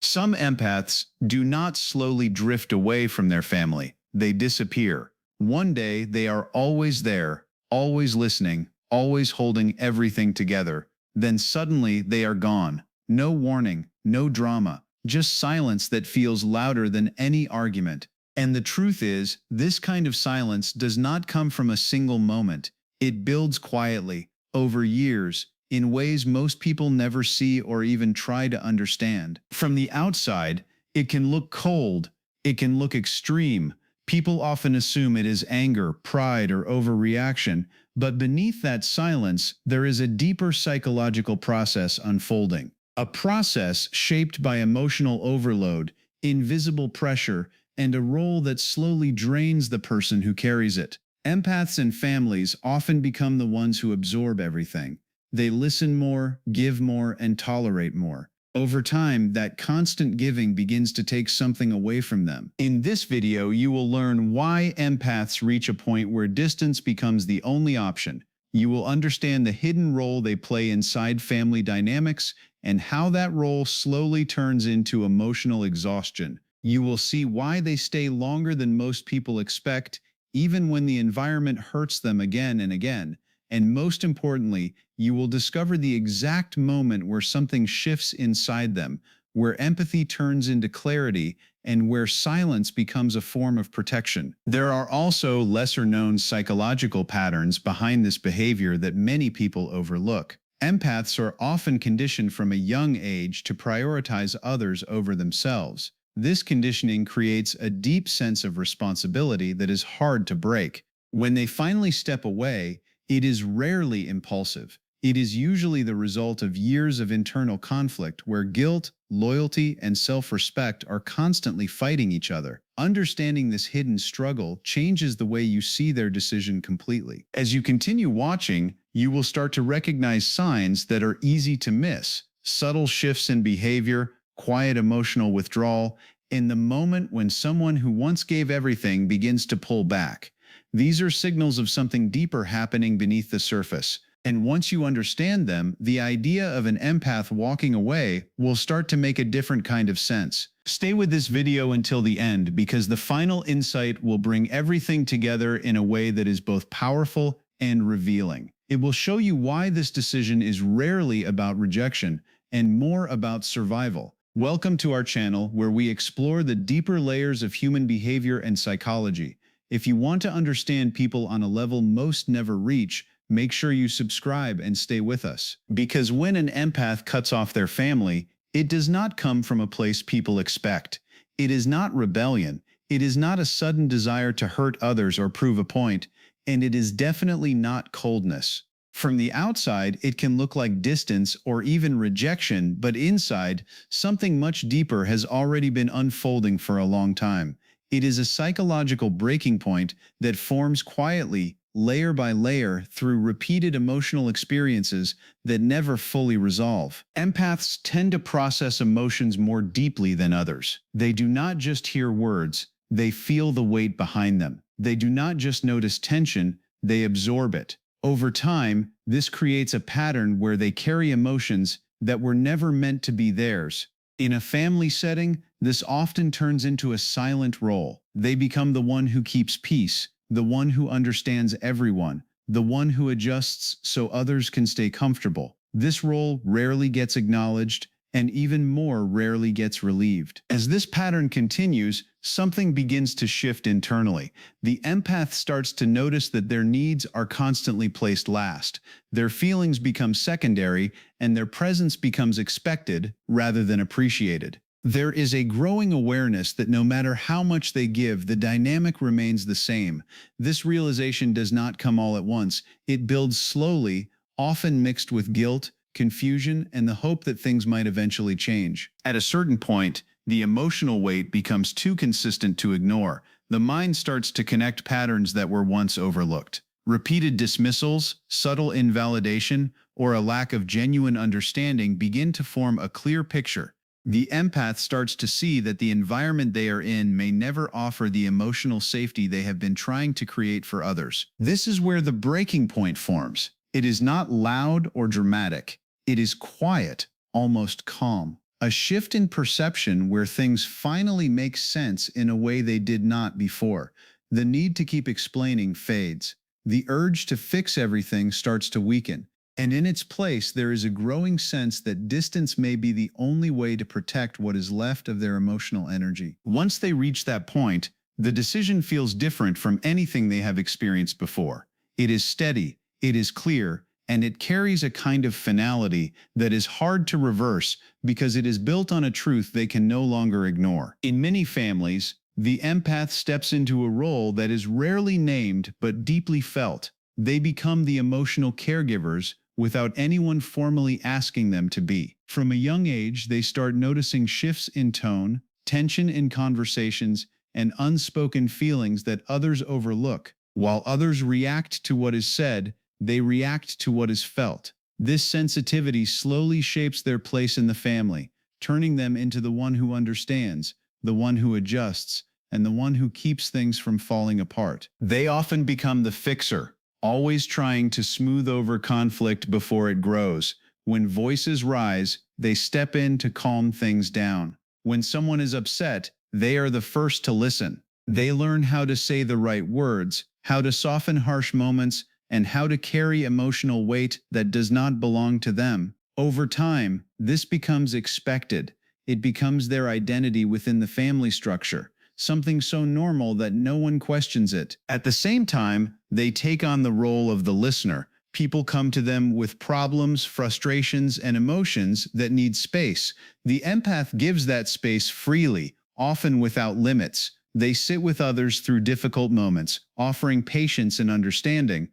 Some empaths do not slowly drift away from their family. They disappear. One day, they are always there, always listening, always holding everything together. Then suddenly, they are gone. No warning, no drama, just silence that feels louder than any argument. And the truth is, this kind of silence does not come from a single moment. It builds quietly, over years, in ways most people never see or even try to understand. From the outside, it can look cold, it can look extreme. People often assume it is anger, pride, or overreaction, but beneath that silence, there is a deeper psychological process unfolding. A process shaped by emotional overload, invisible pressure, and a role that slowly drains the person who carries it. Empaths and families often become the ones who absorb everything. They listen more, give more, and tolerate more. Over time, that constant giving begins to take something away from them. In this video, you will learn why empaths reach a point where distance becomes the only option. You will understand the hidden role they play inside family dynamics and how that role slowly turns into emotional exhaustion. You will see why they stay longer than most people expect, even when the environment hurts them again and again. And most importantly, you will discover the exact moment where something shifts inside them, where empathy turns into clarity, and where silence becomes a form of protection. There are also lesser-known psychological patterns behind this behavior that many people overlook. Empaths are often conditioned from a young age to prioritize others over themselves. This conditioning creates a deep sense of responsibility that is hard to break. When they finally step away, it is rarely impulsive. It is usually the result of years of internal conflict where guilt, loyalty, and self-respect are constantly fighting each other. Understanding this hidden struggle changes the way you see their decision completely. As you continue watching, you will start to recognize signs that are easy to miss. Subtle shifts in behavior, quiet emotional withdrawal, in the moment when someone who once gave everything begins to pull back. These are signals of something deeper happening beneath the surface. And once you understand them, the idea of an empath walking away will start to make a different kind of sense. Stay with this video until the end because the final insight will bring everything together in a way that is both powerful and revealing. It will show you why this decision is rarely about rejection and more about survival. Welcome to our channel where we explore the deeper layers of human behavior and psychology. If you want to understand people on a level most never reach, make sure you subscribe and stay with us. Because when an empath cuts off their family, it does not come from a place people expect. It is not rebellion. It is not a sudden desire to hurt others or prove a point. And it is definitely not coldness. From the outside, it can look like distance or even rejection, but inside, something much deeper has already been unfolding for a long time. It is a psychological breaking point that forms quietly, layer by layer, through repeated emotional experiences that never fully resolve. Empaths tend to process emotions more deeply than others. They do not just hear words, they feel the weight behind them. They do not just notice tension, they absorb it. Over time, this creates a pattern where they carry emotions that were never meant to be theirs. In a family setting, this often turns into a silent role. They become the one who keeps peace, the one who understands everyone, the one who adjusts so others can stay comfortable. This role rarely gets acknowledged, and even more rarely gets relieved. As this pattern continues, something begins to shift internally. The empath starts to notice that their needs are constantly placed last. Their feelings become secondary, and their presence becomes expected rather than appreciated. There is a growing awareness that no matter how much they give, the dynamic remains the same. This realization does not come all at once. It builds slowly, often mixed with guilt, confusion, and the hope that things might eventually change. At a certain point, the emotional weight becomes too consistent to ignore. The mind starts to connect patterns that were once overlooked. Repeated dismissals, subtle invalidation, or a lack of genuine understanding begin to form a clear picture. The empath starts to see that the environment they are in may never offer the emotional safety they have been trying to create for others. This is where the breaking point forms. It is not loud or dramatic. It is quiet, almost calm. a shift in perception where things finally make sense in a way they did not before. The need to keep explaining fades. The urge to fix everything starts to weaken. And in its place, there is a growing sense that distance may be the only way to protect what is left of their emotional energy. Once they reach that point, the decision feels different from anything they have experienced before. It is steady, it is clear, and it carries a kind of finality that is hard to reverse because it is built on a truth they can no longer ignore. In many families, the empath steps into a role that is rarely named but deeply felt. They become the emotional caregivers without anyone formally asking them to be. From a young age, they start noticing shifts in tone, tension in conversations, and unspoken feelings that others overlook. While others react to what is said, they react to what is felt. This sensitivity slowly shapes their place in the family, turning them into the one who understands, the one who adjusts, and the one who keeps things from falling apart. They often become the fixer, always trying to smooth over conflict before it grows. When voices rise, they step in to calm things down. When someone is upset, they are the first to listen. They learn how to say the right words, how to soften harsh moments, and how to carry emotional weight that does not belong to them. Over time, this becomes expected. It becomes their identity within the family structure, something so normal that no one questions it. At the same time, they take on the role of the listener. People come to them with problems, frustrations, and emotions that need space. The empath gives that space freely, often without limits. They sit with others through difficult moments, offering patience and understanding.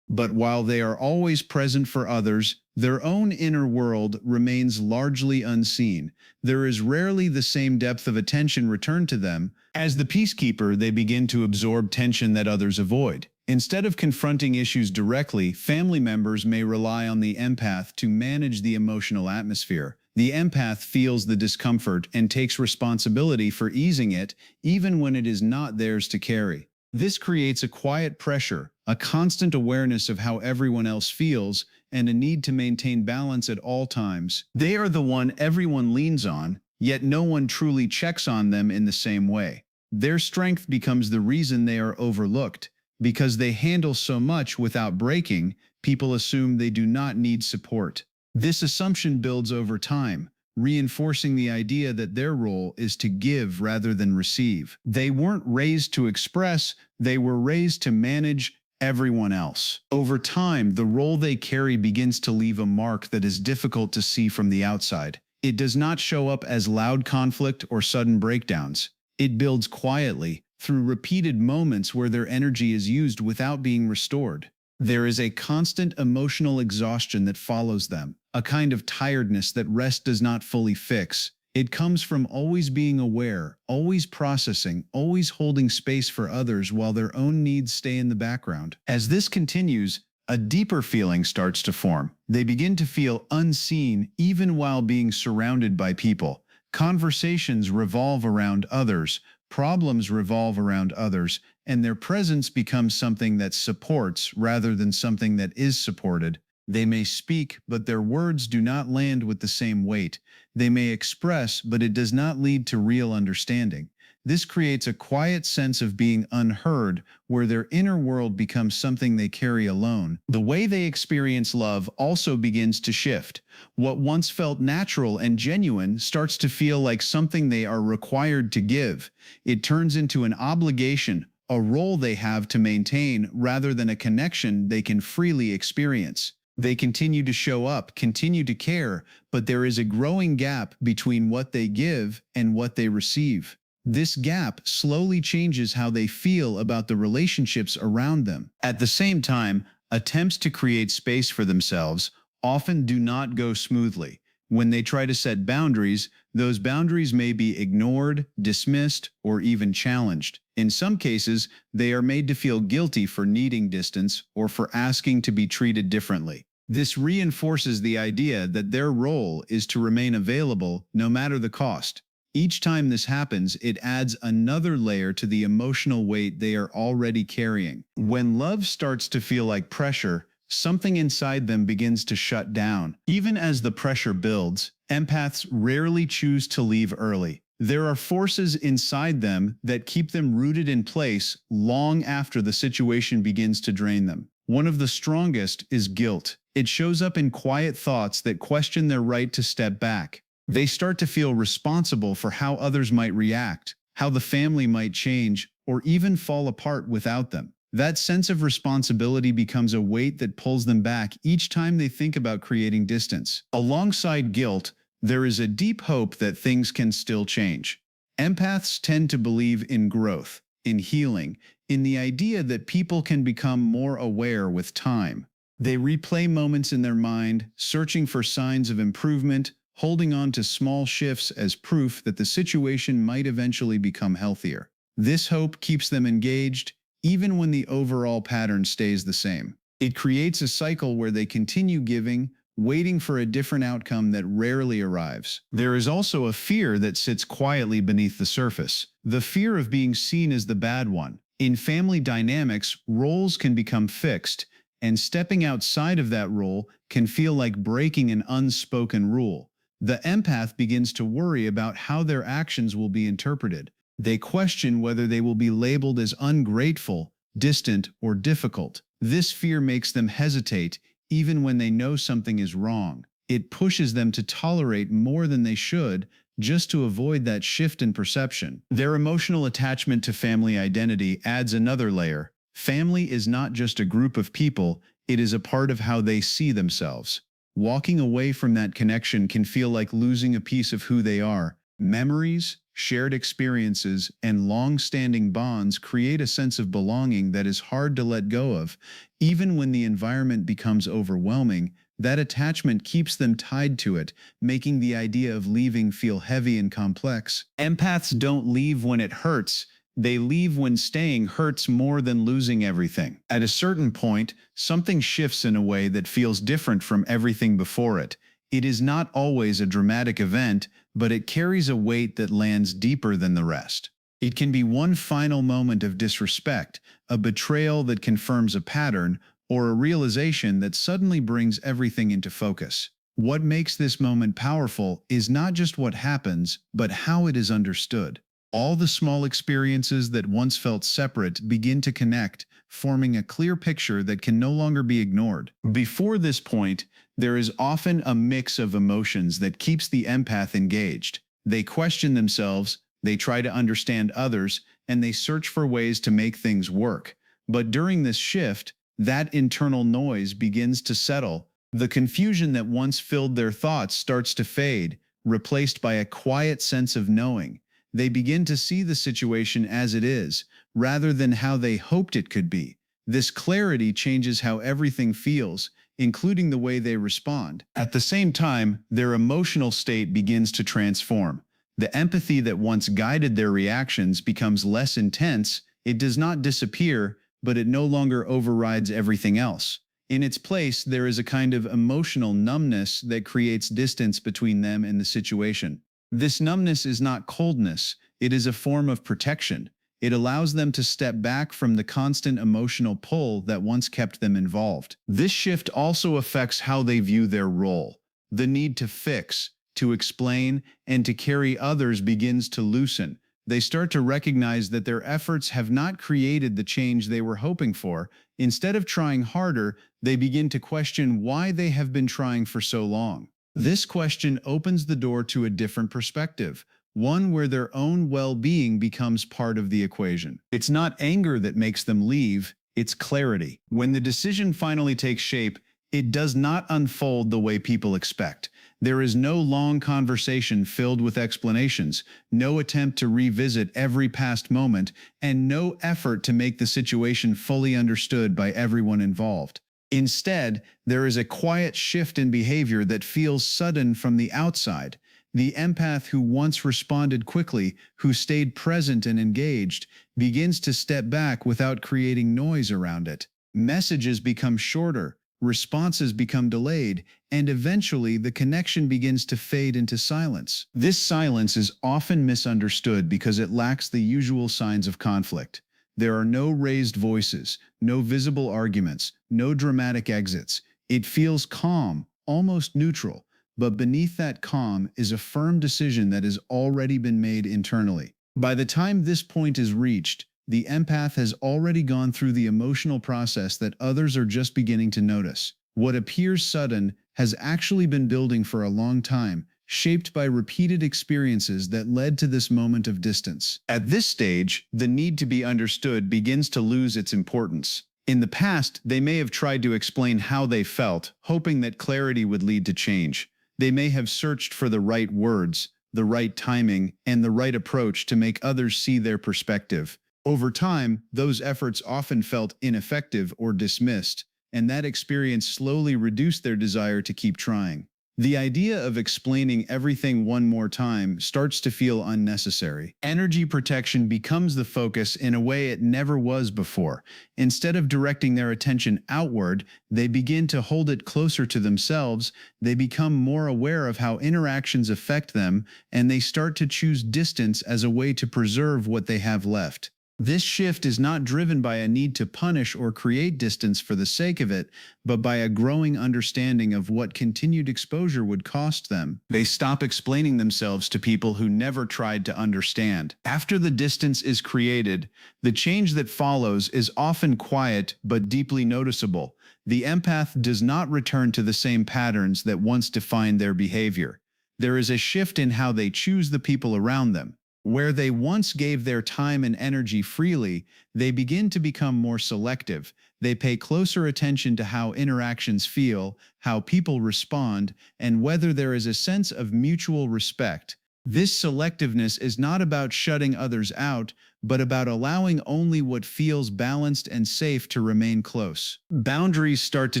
But while they are always present for others, their own inner world remains largely unseen. There is rarely the same depth of attention returned to them. As the peacekeeper, they begin to absorb tension that others avoid. Instead of confronting issues directly, family members may rely on the empath to manage the emotional atmosphere. The empath feels the discomfort and takes responsibility for easing it, even when it is not theirs to carry. This creates a quiet pressure, a constant awareness of how everyone else feels, and a need to maintain balance at all times. They are the one everyone leans on, yet no one truly checks on them in the same way. Their strength becomes the reason they are overlooked. Because they handle so much without breaking, people assume they do not need support. This assumption builds over time, reinforcing the idea that their role is to give rather than receive. They weren't raised to express, they were raised to manage everyone else. Over time, the role they carry begins to leave a mark that is difficult to see from the outside. It does not show up as loud conflict or sudden breakdowns. It builds quietly, through repeated moments where their energy is used without being restored. There is a constant emotional exhaustion that follows them, a kind of tiredness that rest does not fully fix. It comes from always being aware, always processing, always holding space for others while their own needs stay in the background. As this continues, a deeper feeling starts to form. They begin to feel unseen even while being surrounded by people. Conversations revolve around others, problems revolve around others, and their presence becomes something that supports rather than something that is supported. They may speak, but their words do not land with the same weight. They may express, but it does not lead to real understanding. This creates a quiet sense of being unheard, where their inner world becomes something they carry alone. The way they experience love also begins to shift. What once felt natural and genuine starts to feel like something they are required to give. It turns into an obligation, a role they have to maintain rather than a connection they can freely experience. They continue to show up, continue to care, but there is a growing gap between what they give and what they receive. This gap slowly changes how they feel about the relationships around them. At the same time, attempts to create space for themselves often do not go smoothly. When they try to set boundaries, those boundaries may be ignored, dismissed, or even challenged. In some cases, they are made to feel guilty for needing distance or for asking to be treated differently. This reinforces the idea that their role is to remain available no matter the cost. Each time this happens, it adds another layer to the emotional weight they are already carrying. When love starts to feel like pressure, something inside them begins to shut down. Even as the pressure builds, empaths rarely choose to leave early. There are forces inside them that keep them rooted in place long after the situation begins to drain them. One of the strongest is guilt. It shows up in quiet thoughts that question their right to step back. They start to feel responsible for how others might react, how the family might change, or even fall apart without them. That sense of responsibility becomes a weight that pulls them back each time they think about creating distance. Alongside guilt, there is a deep hope that things can still change. Empaths tend to believe in growth, in healing, in the idea that people can become more aware with time. They replay moments in their mind, searching for signs of improvement, holding on to small shifts as proof that the situation might eventually become healthier. This hope keeps them engaged, even when the overall pattern stays the same. It creates a cycle where they continue giving, waiting for a different outcome that rarely arrives. There is also a fear that sits quietly beneath the surface, the fear of being seen as the bad one. In family dynamics, roles can become fixed, and stepping outside of that role can feel like breaking an unspoken rule. The empath begins to worry about how their actions will be interpreted. They question whether they will be labeled as ungrateful, distant, or difficult. This fear makes them hesitate, even when they know something is wrong. It pushes them to tolerate more than they should, just to avoid that shift in perception. Their emotional attachment to family identity adds another layer. Family is not just a group of people, it is a part of how they see themselves. Walking away from that connection can feel like losing a piece of who they are. Memories, shared experiences, and long-standing bonds create a sense of belonging that is hard to let go of. Even when the environment becomes overwhelming, that attachment keeps them tied to it, making the idea of leaving feel heavy and complex. Empaths don't leave when it hurts. They leave when staying hurts more than losing everything. At a certain point, something shifts in a way that feels different from everything before it. It is not always a dramatic event, but it carries a weight that lands deeper than the rest. It can be one final moment of disrespect, a betrayal that confirms a pattern, or a realization that suddenly brings everything into focus. What makes this moment powerful is not just what happens, but how it is understood. All the small experiences that once felt separate begin to connect, forming a clear picture that can no longer be ignored. Before this point, there is often a mix of emotions that keeps the empath engaged. They question themselves, they try to understand others, and they search for ways to make things work. But during this shift, that internal noise begins to settle. The confusion that once filled their thoughts starts to fade, replaced by a quiet sense of knowing. They begin to see the situation as it is, rather than how they hoped it could be. This clarity changes how everything feels, including the way they respond. At the same time, their emotional state begins to transform. The empathy that once guided their reactions becomes less intense. It does not disappear, but it no longer overrides everything else. In its place, there is a kind of emotional numbness that creates distance between them and the situation. This numbness is not coldness, it is a form of protection. It allows them to step back from the constant emotional pull that once kept them involved. This shift also affects how they view their role. The need to fix, to explain, and to carry others begins to loosen. They start to recognize that their efforts have not created the change they were hoping for. Instead of trying harder, they begin to question why they have been trying for so long. This question opens the door to a different perspective, one where their own well-being becomes part of the equation. It's not anger that makes them leave, it's clarity. When the decision finally takes shape, it does not unfold the way people expect. There is no long conversation filled with explanations, no attempt to revisit every past moment, and no effort to make the situation fully understood by everyone involved. Instead, there is a quiet shift in behavior that feels sudden from the outside. The empath who once responded quickly, who stayed present and engaged, begins to step back without creating noise around it. Messages become shorter, responses become delayed, and eventually the connection begins to fade into silence. This silence is often misunderstood because it lacks the usual signs of conflict. There are no raised voices, no visible arguments, no dramatic exits. It feels calm, almost neutral, but beneath that calm is a firm decision that has already been made internally. By the time this point is reached, the empath has already gone through the emotional process that others are just beginning to notice. What appears sudden has actually been building for a long time, shaped by repeated experiences that led to this moment of distance. At this stage, the need to be understood begins to lose its importance. In the past, they may have tried to explain how they felt, hoping that clarity would lead to change. They may have searched for the right words, the right timing, and the right approach to make others see their perspective. Over time, those efforts often felt ineffective or dismissed, and that experience slowly reduced their desire to keep trying. The idea of explaining everything one more time starts to feel unnecessary. Energy protection becomes the focus in a way it never was before. Instead of directing their attention outward, they begin to hold it closer to themselves, they become more aware of how interactions affect them, and they start to choose distance as a way to preserve what they have left. This shift is not driven by a need to punish or create distance for the sake of it, but by a growing understanding of what continued exposure would cost them. They stop explaining themselves to people who never tried to understand. After the distance is created, the change that follows is often quiet but deeply noticeable. The empath does not return to the same patterns that once defined their behavior. There is a shift in how they choose the people around them. Where they once gave their time and energy freely, they begin to become more selective. They pay closer attention to how interactions feel, how people respond, and whether there is a sense of mutual respect. This selectiveness is not about shutting others out, but about allowing only what feels balanced and safe to remain close. Boundaries start to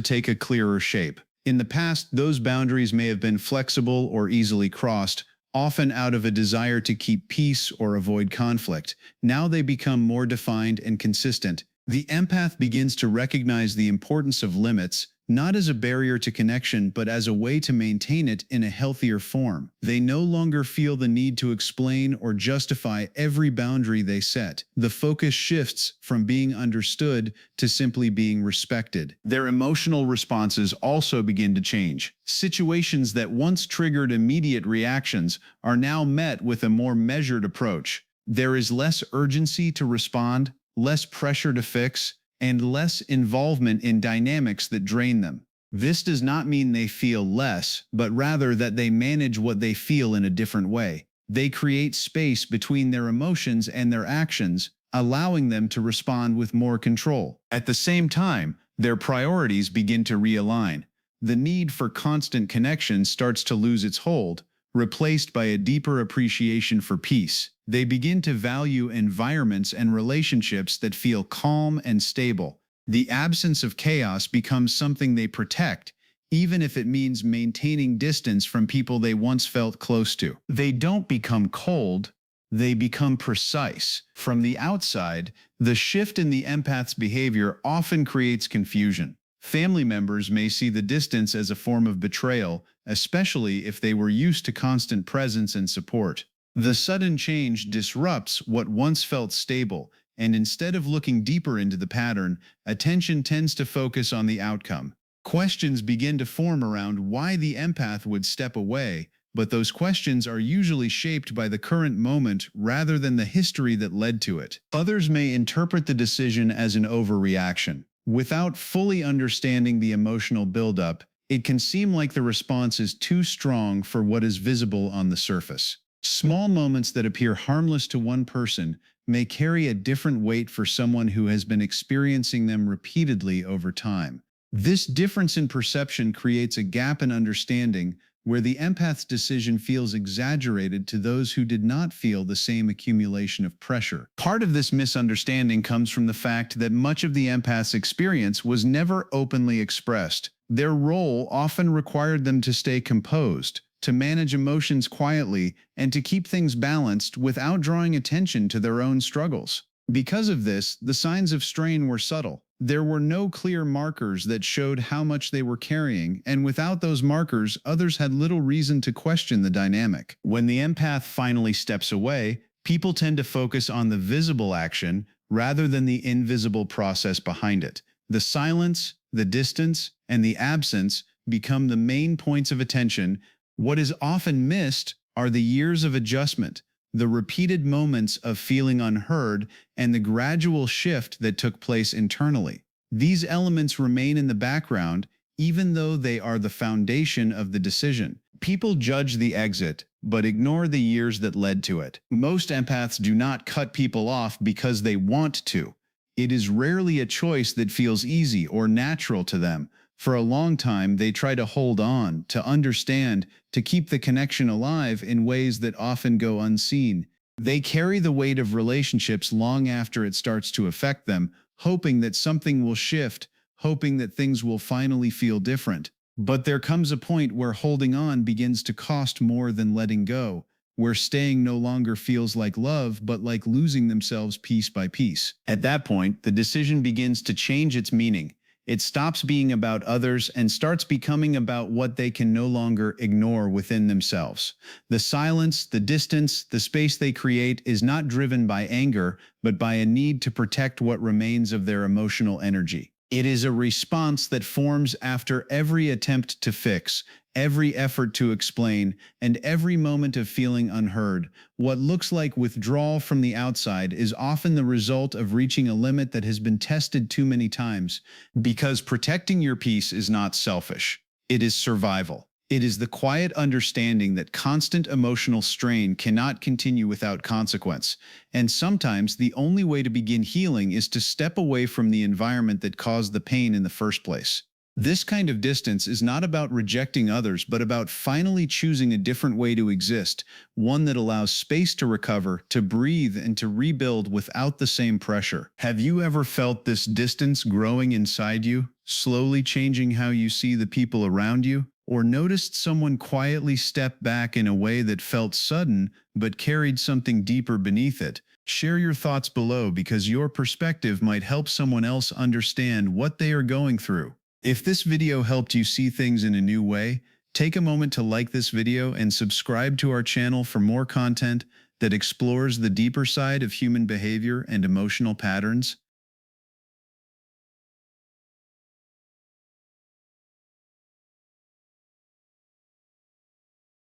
take a clearer shape. In the past, those boundaries may have been flexible or easily crossed, often out of a desire to keep peace or avoid conflict. Now they become more defined and consistent. The empath begins to recognize the importance of limits, not as a barrier to connection, but as a way to maintain it in a healthier form. They no longer feel the need to explain or justify every boundary they set. The focus shifts from being understood to simply being respected. Their emotional responses also begin to change. Situations that once triggered immediate reactions are now met with a more measured approach. There is less urgency to respond, less pressure to fix, and less involvement in dynamics that drain them. This does not mean they feel less, but rather that they manage what they feel in a different way. They create space between their emotions and their actions, allowing them to respond with more control. At the same time, their priorities begin to realign. The need for constant connection starts to lose its hold, replaced by a deeper appreciation for peace. They begin to value environments and relationships that feel calm and stable. The absence of chaos becomes something they protect, even if it means maintaining distance from people they once felt close to. They don't become cold, they become precise. From the outside, the shift in the empath's behavior often creates confusion. Family members may see the distance as a form of betrayal, especially if they were used to constant presence and support. The sudden change disrupts what once felt stable, and instead of looking deeper into the pattern, attention tends to focus on the outcome. Questions begin to form around why the empath would step away, but those questions are usually shaped by the current moment rather than the history that led to it. Others may interpret the decision as an overreaction. Without fully understanding the emotional buildup, it can seem like the response is too strong for what is visible on the surface. Small moments that appear harmless to one person may carry a different weight for someone who has been experiencing them repeatedly over time. This difference in perception creates a gap in understanding where the empath's decision feels exaggerated to those who did not feel the same accumulation of pressure. Part of this misunderstanding comes from the fact that much of the empath's experience was never openly expressed. Their role often required them to stay composed, to manage emotions quietly, and to keep things balanced without drawing attention to their own struggles. Because of this, the signs of strain were subtle. There were no clear markers that showed how much they were carrying, and without those markers, others had little reason to question the dynamic. When the empath finally steps away, people tend to focus on the visible action rather than the invisible process behind it. The silence, the distance, and the absence become the main points of attention. What is often missed are the years of adjustment, the repeated moments of feeling unheard, and the gradual shift that took place internally. These elements remain in the background, even though they are the foundation of the decision. People judge the exit, but ignore the years that led to it. Most empaths do not cut people off because they want to. It is rarely a choice that feels easy or natural to them. For a long time, they try to hold on, to understand, to keep the connection alive in ways that often go unseen. They carry the weight of relationships long after it starts to affect them, hoping that something will shift, hoping that things will finally feel different. But there comes a point where holding on begins to cost more than letting go, where staying no longer feels like love, but like losing themselves piece by piece. At that point, the decision begins to change its meaning. It stops being about others and starts becoming about what they can no longer ignore within themselves. The silence, the distance, the space they create is not driven by anger, but by a need to protect what remains of their emotional energy. It is a response that forms after every attempt to fix, every effort to explain, and every moment of feeling unheard. What looks like withdrawal from the outside is often the result of reaching a limit that has been tested too many times. Because protecting your peace is not selfish. It is survival. It is the quiet understanding that constant emotional strain cannot continue without consequence. And sometimes the only way to begin healing is to step away from the environment that caused the pain in the first place. This kind of distance is not about rejecting others, but about finally choosing a different way to exist, one that allows space to recover, to breathe, and to rebuild without the same pressure. Have you ever felt this distance growing inside you, slowly changing how you see the people around you? Or noticed someone quietly step back in a way that felt sudden, but carried something deeper beneath it? Share your thoughts below because your perspective might help someone else understand what they are going through. If this video helped you see things in a new way, take a moment to like this video and subscribe to our channel for more content that explores the deeper side of human behavior and emotional patterns.